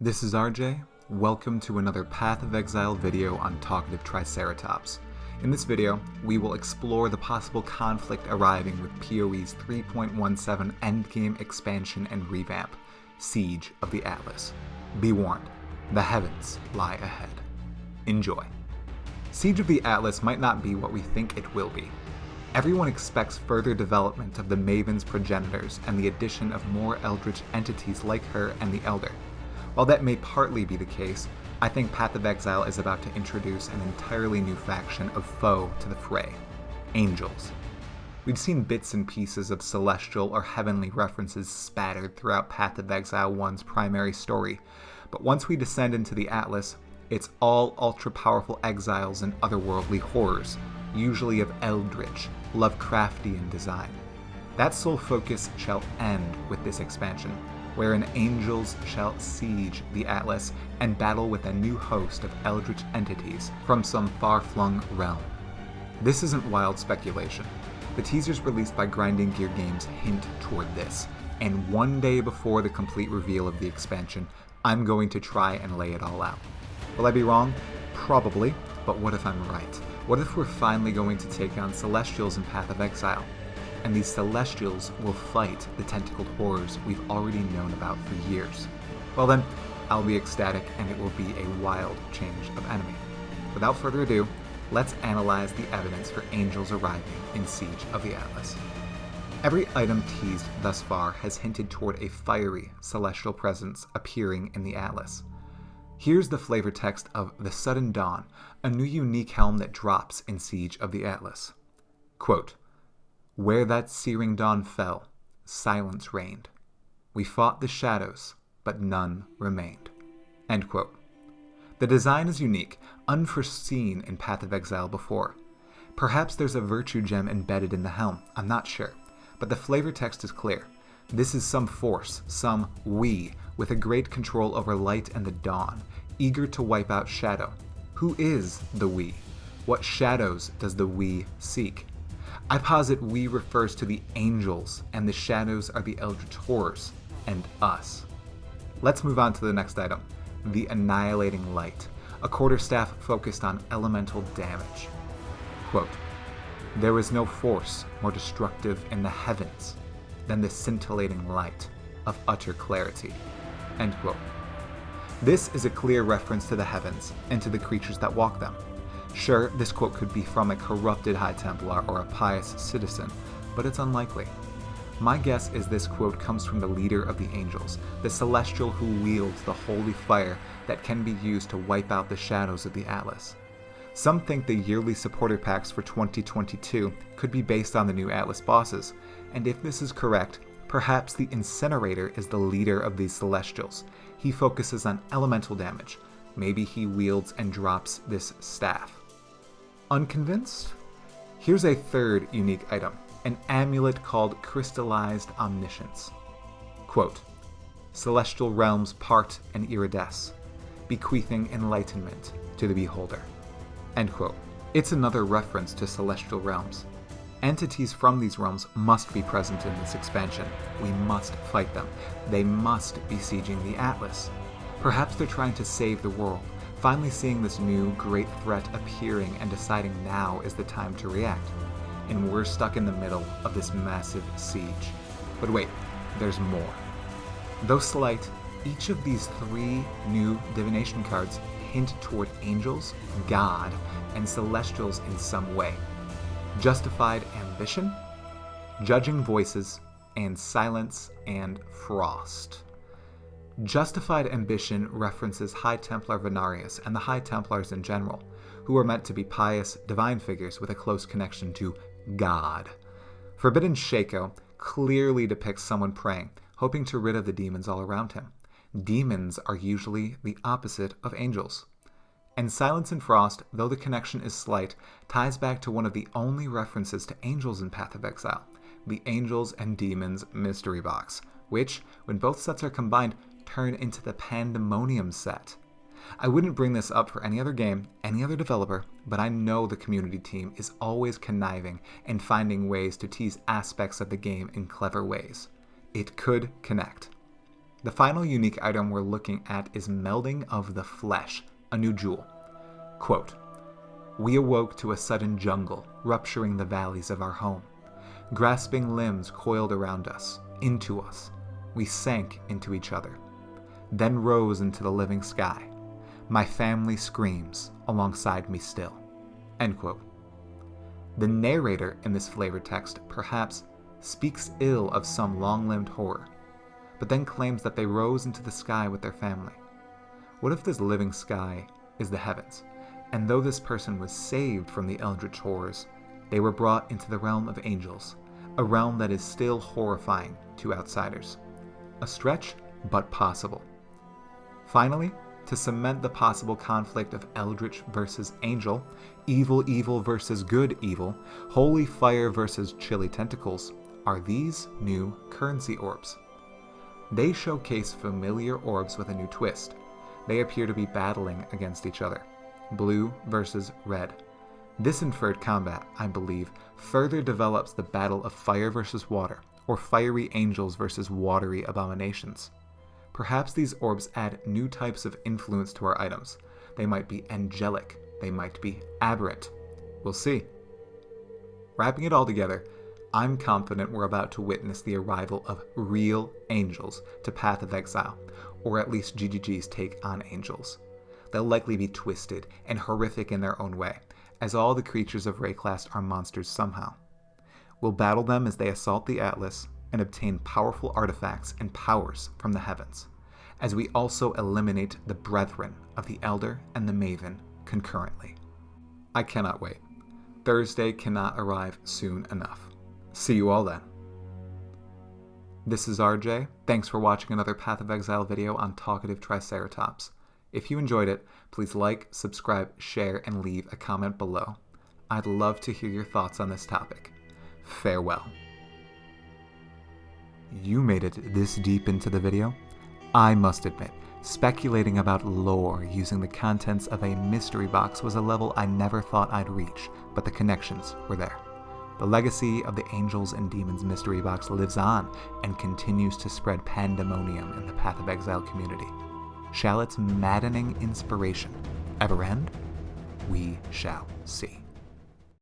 This is RJ. Welcome to another Path of Exile video on Talkative Triceratops. In this video, we will explore the possible conflict arriving with PoE's 3.17 endgame expansion and revamp, Siege of the Atlas. Be warned, the heavens lie ahead. Enjoy. Siege of the Atlas might not be what we think it will be. Everyone expects further development of the Maven's progenitors and the addition of more eldritch entities like her and the Elder. While that may partly be the case, I think Path of Exile is about to introduce an entirely new faction of foe to the fray, Angels. We've seen bits and pieces of celestial or heavenly references spattered throughout Path of Exile 1's primary story, but once we descend into the Atlas, it's all ultra-powerful exiles and otherworldly horrors, usually of eldritch, Lovecraftian design. That sole focus shall end with this expansion, wherein angels shall siege the Atlas and battle with a new host of eldritch entities from some far-flung realm. This isn't wild speculation. The teasers released by Grinding Gear Games hint toward this, and one day before the complete reveal of the expansion, I'm going to try and lay it all out. Will I be wrong? Probably, but what if I'm right? What if we're finally going to take on Celestials in Path of Exile? And these Celestials will fight the tentacled horrors we've already known about for years. Well then, I'll be ecstatic and it will be a wild change of enemy. Without further ado, let's analyze the evidence for angels arriving in Siege of the Atlas. Every item teased thus far has hinted toward a fiery celestial presence appearing in the Atlas. Here's the flavor text of The Sudden Dawn, a new unique helm that drops in Siege of the Atlas. Quote, "Where that searing dawn fell, silence reigned. We fought the shadows, but none remained." End quote. The design is unique, unforeseen in Path of Exile before. Perhaps there's a virtue gem embedded in the helm, I'm not sure, but the flavor text is clear. This is some force, some we, with a great control over light and the dawn, eager to wipe out shadow. Who is the we? What shadows does the we seek? I posit we refers to the angels, and the shadows are the eldritch horrors, and us. Let's move on to the next item, the Annihilating Light, a quarterstaff focused on elemental damage. Quote, "There is no force more destructive in the heavens than the scintillating light of utter clarity." End quote. This is a clear reference to the heavens and to the creatures that walk them. Sure, this quote could be from a corrupted High Templar or a pious citizen, but it's unlikely. My guess is this quote comes from the leader of the angels, the celestial who wields the holy fire that can be used to wipe out the shadows of the Atlas. Some think the yearly supporter packs for 2022 could be based on the new Atlas bosses, and if this is correct, perhaps the Incinerator is the leader of these celestials. He focuses on elemental damage. Maybe he wields and drops this staff. Unconvinced? Here's a third unique item, an amulet called Crystallized Omniscience. Quote, "Celestial realms part and iridesce, bequeathing enlightenment to the beholder." End quote. It's another reference to celestial realms. Entities from these realms must be present in this expansion. We must fight them. They must be sieging the Atlas. Perhaps they're trying to save the world, finally seeing this new great threat appearing and deciding now is the time to react. And we're stuck in the middle of this massive siege. But wait, there's more. Though slight, each of these three new divination cards hint toward angels, God, and celestials in some way. Justified ambition, judging voices, and silence and frost. Justified ambition references High Templar Venarius and the High Templars in general, who are meant to be pious, divine figures with a close connection to God. Forbidden Shaco clearly depicts someone praying, hoping to rid of the demons all around him. Demons are usually the opposite of angels. And Silence and Frost, though the connection is slight, ties back to one of the only references to angels in Path of Exile, the Angels and Demons Mystery Box, which, when both sets are combined, turn into the Pandemonium set. I wouldn't bring this up for any other game, any other developer, but I know the community team is always conniving and finding ways to tease aspects of the game in clever ways. It could connect. The final unique item we're looking at is Melding of the Flesh, a new jewel. Quote, "We awoke to a sudden jungle, rupturing the valleys of our home. Grasping limbs coiled around us, into us. We sank into each other, then rose into the living sky. My family screams alongside me still." End quote. The narrator in this flavor text perhaps speaks ill of some long-lived horror, but then claims that they rose into the sky with their family. What if this living sky is the heavens, and though this person was saved from the eldritch horrors, they were brought into the realm of angels, a realm that is still horrifying to outsiders? A stretch, but possible. Finally, to cement the possible conflict of eldritch versus angel, evil evil versus good evil, holy fire versus chilly tentacles, are these new currency orbs. They showcase familiar orbs with a new twist. They appear to be battling against each other, blue versus red. This inferred combat, I believe, further develops the battle of fire versus water, or fiery angels versus watery abominations. Perhaps these orbs add new types of influence to our items. They might be angelic, they might be aberrant. We'll see. Wrapping it all together, I'm confident we're about to witness the arrival of real angels to Path of Exile, or at least GGG's take on angels. They'll likely be twisted and horrific in their own way, as all the creatures of Rayclast are monsters somehow. We'll battle them as they assault the Atlas and obtain powerful artifacts and powers from the heavens, as we also eliminate the brethren of the Elder and the Maven concurrently. I cannot wait. Thursday cannot arrive soon enough. See you all then. This is RJ. Thanks for watching another Path of Exile video on talkative Triceratops. If you enjoyed it, please like, subscribe, share, and leave a comment below. I'd love to hear your thoughts on this topic. Farewell. You made it this deep into the video? I must admit, speculating about lore using the contents of a mystery box was a level I never thought I'd reach, but the connections were there. The legacy of the Angels and Demons mystery box lives on and continues to spread pandemonium in the Path of Exile community. Shall its maddening inspiration ever end? We shall see.